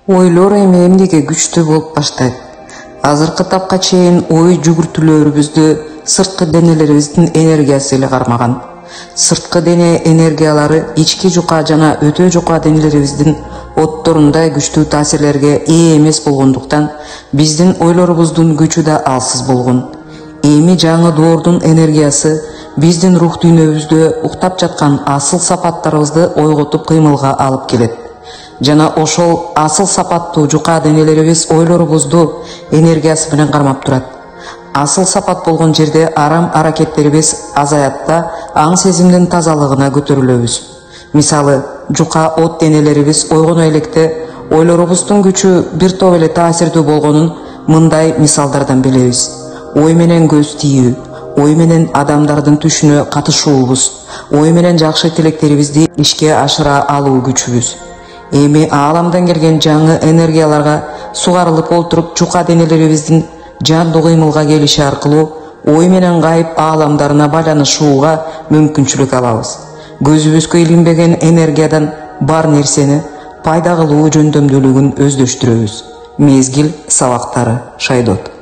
Ойлор эми эмнеге күчтүү болуп баштайт. Азыркы тапка чейин ой жүгүртүүлөрүбүздү сырткы денелерибиздин энергиясы эле кармаган. Сырткы дене энергиялары ички жука жана өтө жука денелерибиздин отторундай күчтүү таасирлерге ээ эмес болгондуктан биздин ойлорубуздун күчү да алсыз болгон. Эми жаңы доордун энергиясы биздин рух дүйнөбүздө уктап жаткан асыл сапаттарыбызды ойготуп кыймылга алып келет. Жана ошол асыл сапаттуу жука денелерибиз ойлорубузду энергиясы менен кармап турат. Асыл сапат болгон жерде арам аракеттерибиз азаят да аң сезимдин тазалыгына көтөрүлөбүз. Мисалы, жука от денелерибиз ойгоно электе ойлорубуздун күчү бир топ эле таасирдүү болгонун мындай мисалдардан билебиз. Ой менен көз тийүү, ой менен адамдардын түшүнө катышуубуз, ой менен жакшы тилектерибизди ишке ашыра алуу күчүбүз. Эми ааламдан келген жаңы энергияларга сугарылып олтуруп жука денелерибиздин жандуу кыймылга келиши аркылуу ой менен гайып ааламдарына байланышууга мүмкүнчүлүк алабыз. Көзүбүзгө илинбеген энергиядан бар нерсени пайда кылуу жөндөмдүүлүгүн өздөштүрөбүз. Мезгил сабактары. Шайдот.